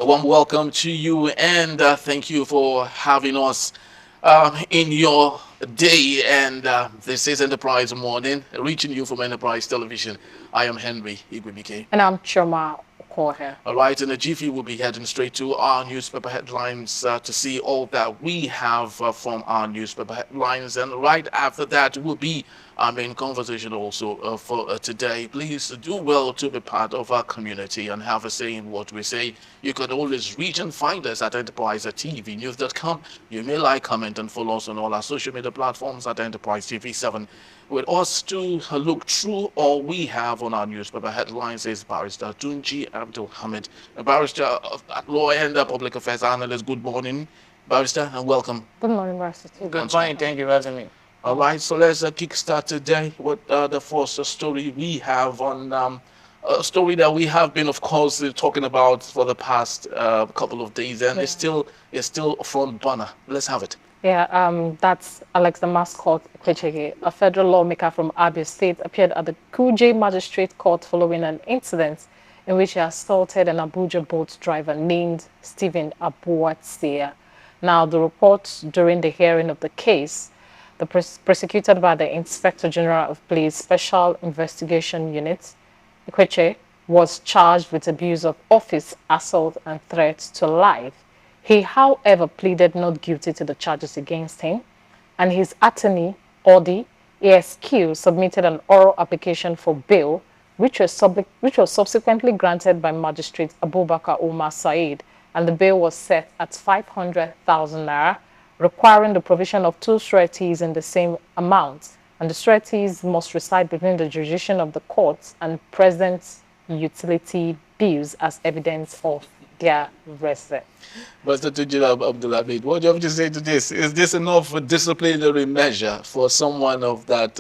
warm welcome to you, and thank you for having us in your day. And this is Enterprise Morning, reaching you from Enterprise Television. I am Henry Ikwechegh. And I'm Choma Okohe. All right, in a jiffy, we'll be heading straight to our newspaper headlines to see all that we have from our newspaper headlines. And right after that will be our main conversation also for today. Please do well to be part of our community and have a say in what we say. You can always reach and find us at enterprisetvnews.com. You may like, comment, and follow us on all our social media platforms at Enterprise TV 7. With us to look through all we have on our newspaper headlines is Barrister Tunji Abdul Hamid, a barrister at law and public affairs analyst. Good morning, Barrister, and welcome. Good morning, Barrister. Good morning. Thank you for having me. All right, so let's kickstart today with the first story we have on a story that we have been, of course, talking about for the past couple of days, and it's still front burner. Let's have it. Yeah, that's Alex the mascot Ikwechegh, a federal lawmaker from Abia State, appeared at the Kuje Magistrate Court following an incident in which he assaulted an Abuja boat driver named Stephen Abuatsia. Now, the report during the hearing of the case, prosecuted by the Inspector General of Police Special Investigation Unit, Ikwechegh was charged with abuse of office, assault, and threat to life. He, however, pleaded not guilty to the charges against him, and his attorney, Odi ASQ, submitted an oral application for bail, which was subsequently granted by Magistrate Abubakar Umar Said, and the bail was set at 500,000 naira, requiring the provision of 2 sureties in the same amount, and the sureties must reside between the jurisdiction of the courts and present utility bills as evidence of their residence. Mr. Tunji Abdul Hamid, what do you have to say to this? Is this enough for disciplinary measure for someone of that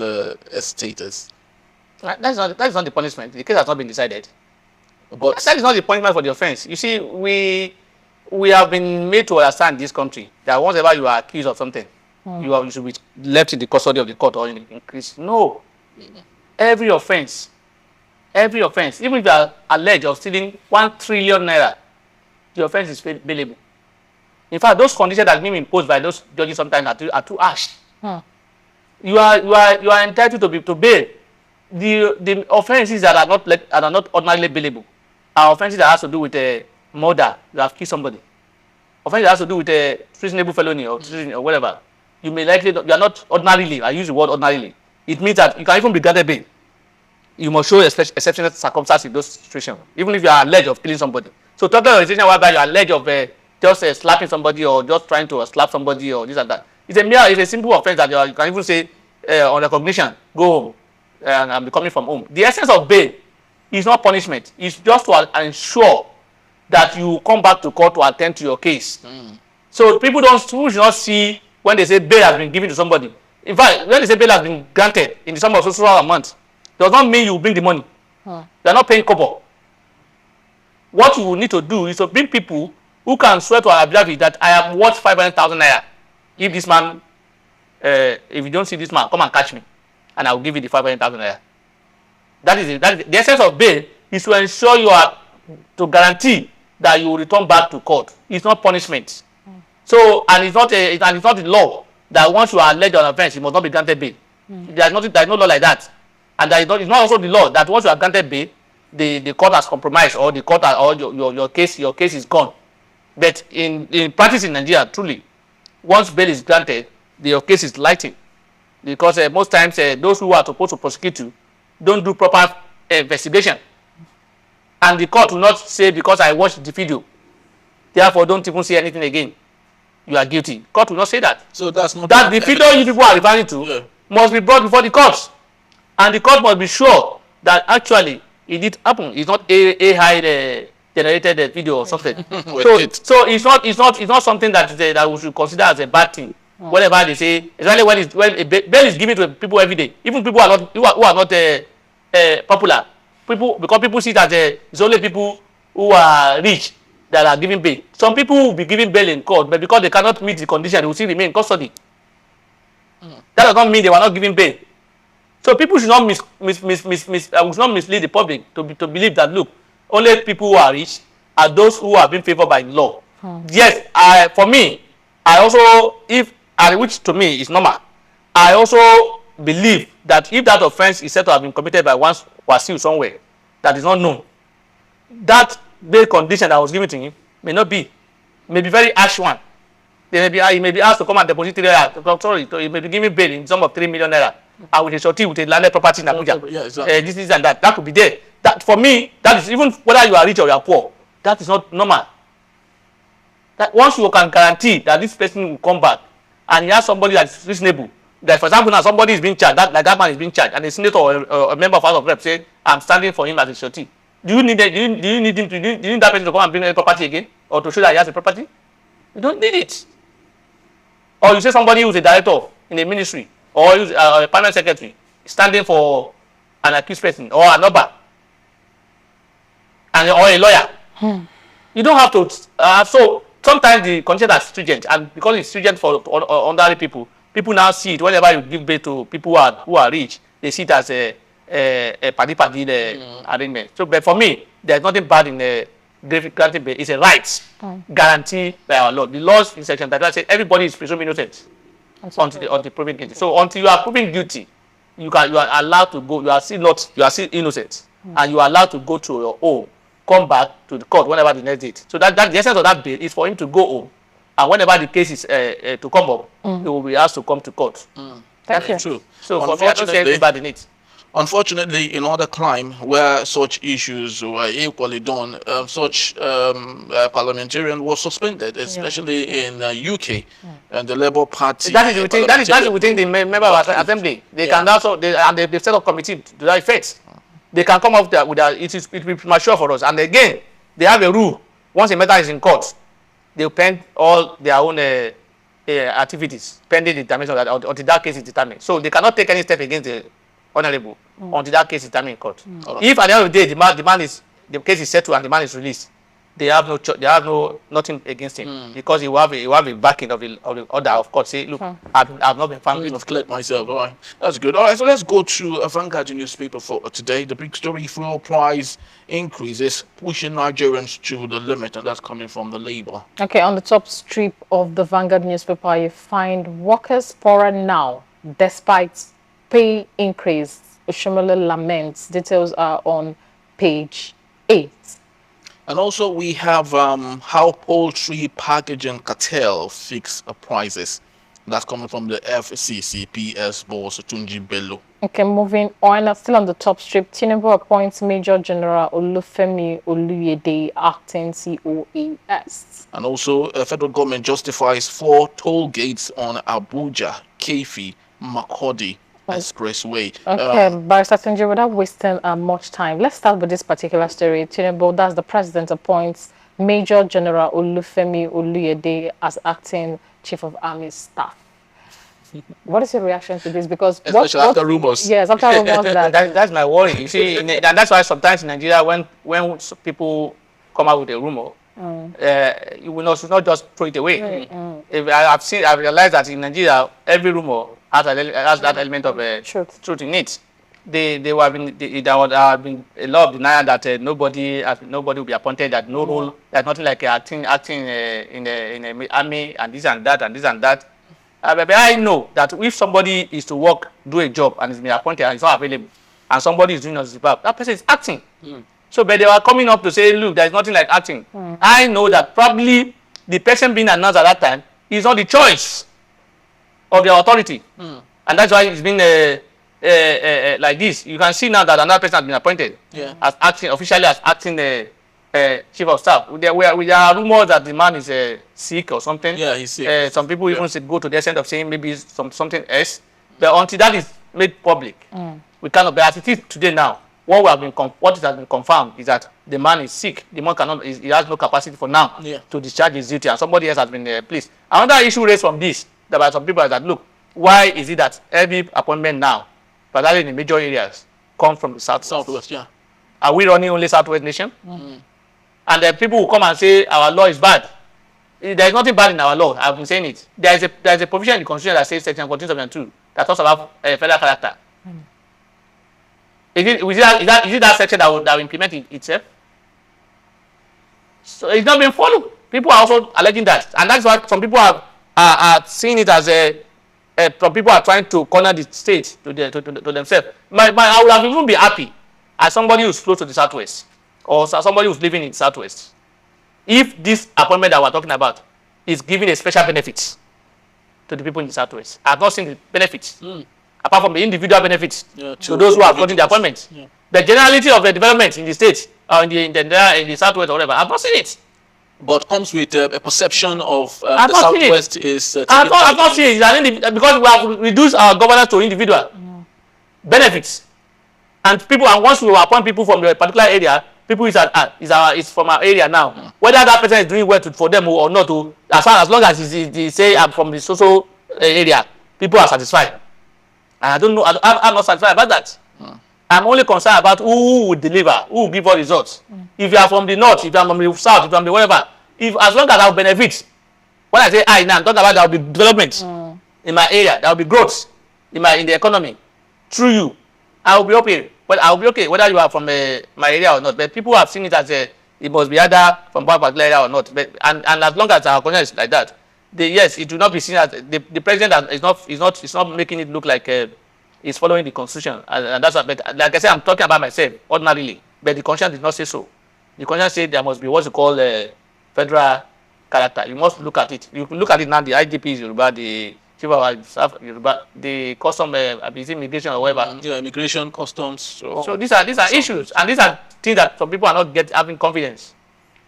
status? That's not the punishment. The case has not been decided. But That is not the punishment for the offense. You see, we have been made to understand in this country that whenever you are accused of something, you should be left in the custody of the court or increased. No. Every offense, even if you are alleged of stealing 1 trillion naira, the offense is bailable. In fact, those conditions that have been imposed by those judges sometimes are too harsh. You are entitled to bail. The offenses that are not ordinarily bailable are offenses that has to do with a murder. You have killed somebody. Offense that has to do with a treasonable felony or treason or whatever. You are not ordinarily. I use the word ordinarily. It means that you can even be granted bail. You must show exceptional circumstances in those situations, even if you are alleged of killing somebody. So talking about a situation whereby you are alleged of just slapping somebody or just trying to slap somebody or this and that. It's a simple offense that you can even say on recognition, go home and I'm coming from home. The essence of bail is not punishment. It's just to ensure that you come back to court to attend to your case. So people should not see when they say bail has been given to somebody. In fact, when they say bail has been granted in the sum of social amount, does not mean you bring the money. They are not paying kobo. What you will need to do is to bring people who can swear to our affidavit that I am worth 500,000 naira. If this man, if you don't see this man, come and catch me, and I will give you the 500,000 naira. That is the essence of bail is to ensure to guarantee that you will return back to court. It's not punishment. So, and it's not the law that once you are alleged on offense, you must not be granted bail. There is no law like that, and it's not also the law that once you are granted bail, the court has compromised or the court or your case is gone. But in practice in Nigeria, truly, once bail is granted, your case is lightened, because most times those who are supposed to prosecute you don't do proper investigation, and the court will not say because I watched the video, therefore don't even say anything again. You are guilty. Court will not say that. So that's not that the video you people are referring to must be brought before the courts, and the court must be sure that actually it did happen. It's not AI generated video or something. So it's not something that we should consider as a bad thing. Whatever they say, especially when bail is given to people every day, even people who are not popular. Because people see that it's only people who are rich that are giving bail. Some people will be giving bail in court, but because they cannot meet the condition, they will still remain in custody. That does not mean they were not giving bail. So people should not mislead the public to believe that, look, only people who are rich are those who have been favored by law. Yes, for me, I also, which to me is normal, I also believe that if that offense is said to have been committed by one Wasiu somewhere that is not known, that bail condition that was given to him may not be, may be very harsh one. He may be asked to come and deposit 3 naira. Sorry, he may be given bail in sum of 3 million naira. And with a shorty with a landed property in Abuja. Yeah, exactly. This and that. That could be there. That for me, that is, even whether you are rich or you are poor, that is not normal. That once you can guarantee that this person will come back and he has somebody that is reasonable, that for example now somebody is being charged, that man is being charged, and a senator or a member of House of Reps say, I'm standing for him as a shorty. Do you need that person to come and bring a property again, or to show that he has a property? You don't need it. Or you say somebody who's a director in a ministry, or a permanent secretary standing for an accused person or an OBA, or a lawyer. You don't have to. So sometimes the conditions are stringent, and because it's stringent for ordinary people, people now see it. Whenever you give bail to people who are rich, they see it as a party arrangement. So, but for me, there's nothing bad in granting bail. It's a right guaranteed by our law. The laws in section 31 say everybody is presumed innocent until proven guilty. So until you are proven guilty, you are allowed to go. You are still innocent, and you are allowed to go to your home, come back to the court whenever the next date. So that the essence of that bail is for him to go home, and whenever the case is to come up, he will be asked to come to court. Thank you. True. So for me, I don't see anything bad in it. Unfortunately, in other climes where such issues were equally done, such parliamentarian was suspended, especially in UK and the Labour Party. That is within the member of assembly. They can also they've set up committee to that effect. They can come up with that. It will be premature for us. And again, they have a rule. Once a matter is in court, they pen all their own activities pending the determination until that case is determined. So they cannot take any step against the honorable until that case is determined in court. If at the end of the day the case is settled and the man is released, they have nothing against him because he will have a backing of the order of court. Say, look, I've not been found guilty. I've cleared myself. All right, that's good. All right, so let's go to a Vanguard newspaper for today. The big story: fuel price increases pushing Nigerians to the limit, and that's coming from the Labour. Okay, on the top strip of the Vanguard newspaper, you find workers poorer now despite pay increase. Oshomole laments. Details are on page 8. And also we have how poultry packaging cartel fix prices. That's coming from the FCC PS boss Tunji Bello. Okay, moving on. Still on the top strip, Tinubu appoints Major General Olufemi Oluyede acting COAS. And also, federal government justifies 4 toll gates on Abuja, Kefi, Makurdi Expressway. Okay, Barrister Tunji, without wasting much time, let's start with this particular story. Tinubu, that's the president, appoints Major General Olufemi Oluyede as acting Chief of Army Staff. What is your reaction to this? Because especially after rumors. Yes, after rumors that's my worry. You see, and that's why sometimes in Nigeria, when people come out with a rumor, you will not just throw it away. I've realized that in Nigeria, every rumor has that element of truth in it. There have been a lot of denial that nobody will be appointed, that no role, that nothing like acting in the army and this and that and this and that. But I know that if somebody is to do a job and is being appointed and is not available, and somebody is doing on his behalf, that person is acting. So, but they were coming up to say, look, there is nothing like acting. I know that probably the person being announced at that time is not the choice of the authority. And that's why it's been like this. You can see now that another person has been appointed as acting, officially as acting chief of staff. There are rumors that the man is sick or something. Yeah, he's sick. Some people even go to the extent of saying maybe something else. But until that is made public, we cannot. But as it is today now, what has been confirmed is that the man is sick. The man he has no capacity for now to discharge his duty, and somebody else has been placed. Another issue raised from this, that by some people is that, look, why is it that every appointment now, particularly in the major areas, come from the southwest? Yeah. Are we running only southwest nation? And the people will come and say our law is bad. There is nothing bad in our law. I've been saying it. There is a provision in the Constitution that says Section 1472 that talks about federal character. Is it that section that will implement itself? So it's not being followed. People are also alleging that, and that's why some people are seeing it as some people are trying to corner the state to themselves. I would have even been happy as somebody who's close to the Southwest or somebody who's living in the Southwest if this appointment that we're talking about is giving a special benefit to the people in the Southwest. I've not seen the benefits apart from the individual benefits to those who have gotten the appointment. Yeah. The generality of the development in the state or in the Southwest or whatever, I've not seen it. But comes with a perception of the Southwest is. I've not seen it because we have reduced our governance to individual benefits, and once we appoint people from the particular area, people is from our area now. Whether that person is doing well for them or not, as long as they say I'm from the social area, people are satisfied. And I don't know. I'm not satisfied about that. I'm only concerned about who will deliver, who will give us results. If you are from the north, if you are from the south, if you are from the whatever, as long as I will benefit, when I say now I'm talking about there will be development in my area, there will be growth in the economy through you. I will be okay. Well, I will be okay whether you are from my area or not. But people have seen it as it must be either from one particular area or not. But, and as long as our condition is like that, yes, it will not be seen as the president is not making it look like is following the constitution, and that's what. But like I said, I'm talking about myself ordinarily, but the constitution did not say so. The constitution said there must be what you call federal character. You must look at it. You can look at it now. The IGP is Yoruba, the chief of staff Yoruba, the custom immigration or whatever. Yeah, immigration, customs. So these are issues, and these are things that some people are not having confidence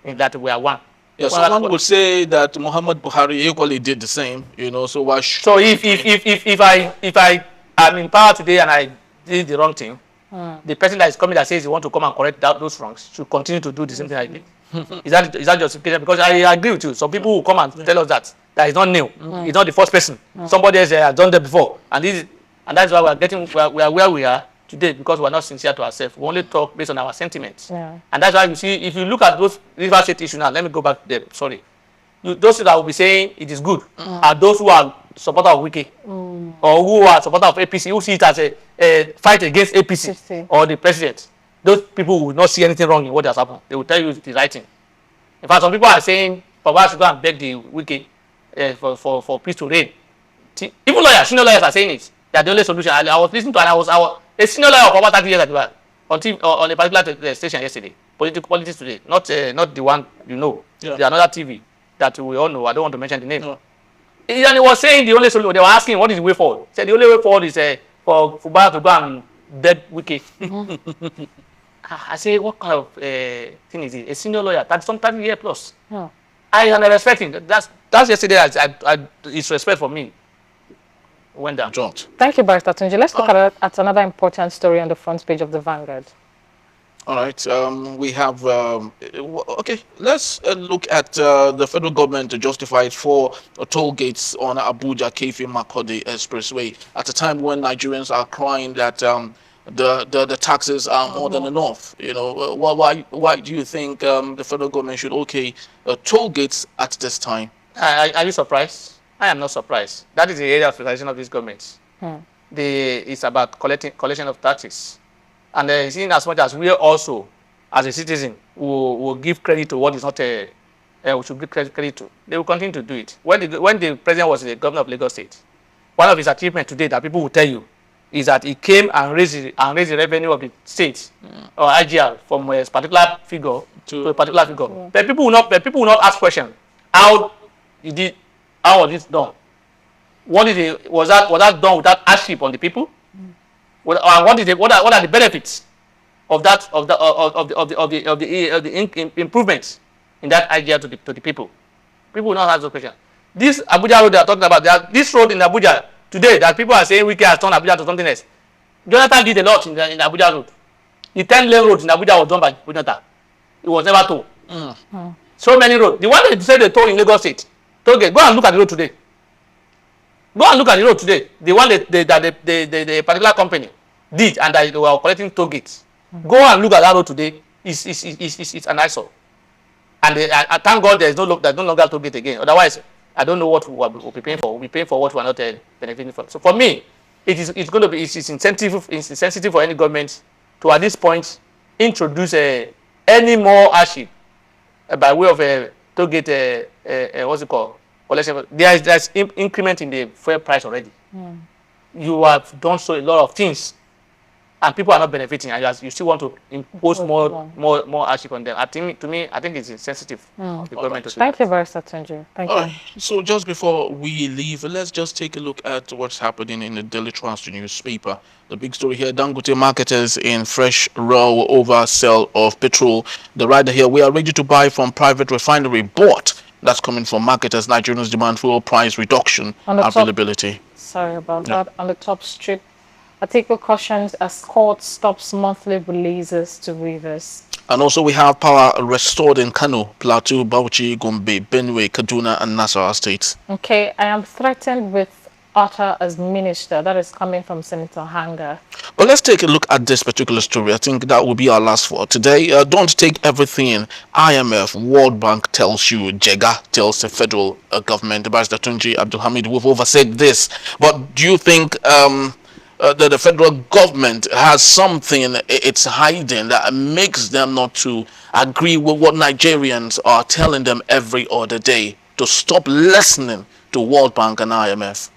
in that we are one. Yeah, someone would say that Muhammad Buhari equally did the same. So why? So if I am in power today and I did the wrong thing, the person that is coming that says he want to come and correct those wrongs should continue to do the same thing I did. Is that justification? Because I agree with you. Some people will come and tell us that is not new. It's not the first person. Somebody else has done that before, and that's why we are where we are today, because we are not sincere to ourselves. We only talk based on our sentiments, and that's why you see, if you look at those River State issues now, let me go back there. Sorry, those that will be saying it is good are those who are supporter of Wike or who are supporter of APC, who see it as a fight against APC or the president. Those people will not see anything wrong in what has happened. They will tell you the right thing. In fact, some people are saying for us to go and beg the Wike for peace to reign. Even senior lawyers are saying it. They are the only solution. I was listening to, and I was a senior lawyer for about 30 years ago on a particular station yesterday. Politics Today, not the one you know. Yeah. The another TV that we all know. I don't want to mention the name. No. And he was saying the only solution. They were asking what is the way forward. He said the only way forward is for Fubara to go and beg Wike. I say, what kind of thing is it? A senior lawyer, 30 years plus. Yeah. I am respecting. That's yesterday. It's respect for me. Went down. Thank you, Barrister Tunji. Let's look at another important story on the front page of the Vanguard. All right. We have okay. Let's look at the federal government to justify it for toll gates on Abuja Kefi Makode Expressway at a time when Nigerians are crying that the taxes are more than enough. Why do you think the federal government should toll gates at this time? Are you surprised? I am not surprised. That is the area of specialization of this government. It's about collection of taxes, and in as much as we also, as a citizen, will give credit to what is not we should give credit to, they will continue to do it. When the president was the governor of Lagos State, one of his achievements today that people will tell you is that he came and raised the revenue of the state or IGR from a particular figure to a particular figure. Yeah. But people will not ask questions. How was it done? Was that done without hardship on the people? What are the benefits of the improvements in that IGR to the people? People will not ask those questions. This Abuja road they are talking about, this road in Abuja today that people are saying Wike has turned Abuja to something else. Jonathan did a lot in Abuja road. The 10-lane road in Abuja was done by Jonathan. It was never told. So many roads. The one they said they told in Lagos State. Go and look at the road today. Go and look at the road today. The one that the particular company did and that they were collecting toll gates. Go and look at that road today. It's an eyesore. And I thank God there's no longer toll gate again. Otherwise, I don't know what we'll be paying for. We'll be paying for what we're not benefiting from. So for me, it's insensitive for any government to at this point introduce any more hardship by way of a to get what's it called? Collection. There's increment in the fuel price already. You have done so a lot of things, and people are not benefiting, and you still want to impose more hardship on them. I think, to me, I think it's insensitive of the government to do Thank that. you very much, Tunji. Thank All you. right. So just before we leave, let's just take a look at what's happening in the Daily Trust newspaper. The big story here: Dangote marketers in fresh row over sale of petrol. The rider here: we are ready to buy from private refinery, but that's coming from marketers. Nigerians demand fuel price reduction On the top, availability. sorry about Yeah. that. On the top strip, article cautions as court stops monthly releases to Rivers. And also we have power restored in Kano, Plateau, Bauchi, Gombe, Benue, Kaduna, and Nasarawa states. Okay, I am threatened with utter as minister. That is coming from Senator Hanga. But let's take a look at this particular story. I think that will be our last for today. Don't take everything IMF, World Bank tells you, Jega tells the federal government. Barrister Tunji Abdulhamid, we've oversaid this. But do you think that the federal government has something it's hiding that makes them not to agree with what Nigerians are telling them every other day to stop listening to World Bank and IMF?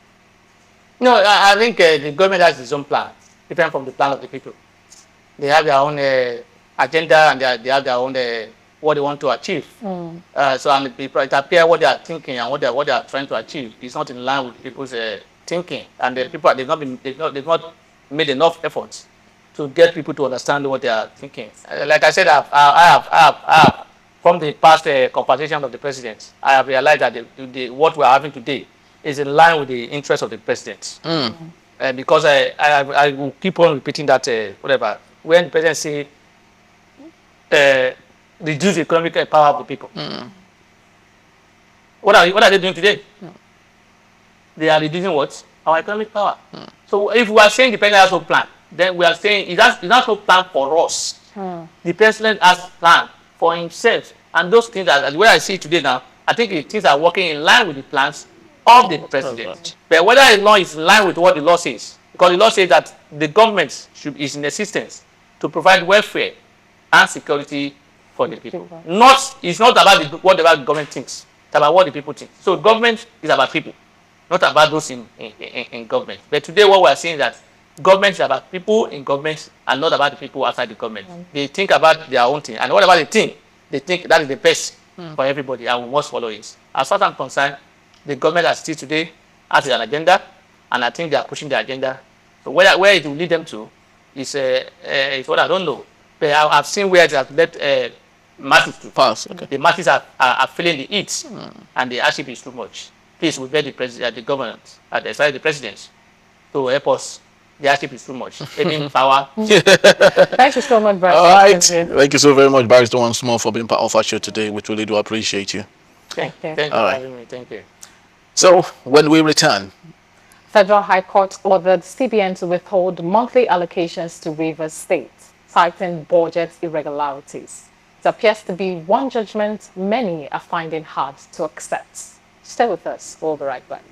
No, I think the government has its own plan, different from the plan of the people. They have their own agenda, and they have their own what they want to achieve. So, and the people, it appears what they are thinking and what they are trying to achieve is not in line with people's thinking, and the people they've not made enough efforts to get people to understand what they are thinking. Like I said, I have from the past conversation of the president, I have realized that what we are having today is in line with the interests of the president. Because I will keep on repeating that whatever when the president say reduce the economic power of the people. What are they doing today? They are reducing what? Our economic power. So if we are saying the president has no plan, then we are saying he has no plan for us. The president has plan for himself, and those things that where I see today now, I think the things are working in line with the plans of the president. But whether the law is in line with what the law says, because the law says that the government is in existence to provide welfare and security for the people. It's not about what the government thinks. It's about what the people think. So government is about people, not about those in government. But today what we are seeing is that government is about people in government and not about the people outside the government. They think about their own thing, and whatever they think that is the best for everybody, and we must follow it. As far as I'm concerned, the government as still today has an agenda, and I think they are pushing the agenda. So where it will lead them to is what I don't know. But I've seen where it has led masses to pass. Okay. The masses are feeling the heat, and the hardship is too much. Please, we beg the government, the president, to help us. The hardship is too much. Having power. Thank you so much, Barrister. All right. Thank you so very much, Barrister, once more for being part of our show today. We really do appreciate you. Thank you All for right. having me. Thank you. So when we return, Federal High Court ordered CBN to withhold monthly allocations to Rivers State, citing budget irregularities. It appears to be one judgment many are finding hard to accept. Stay with us. We'll be right back.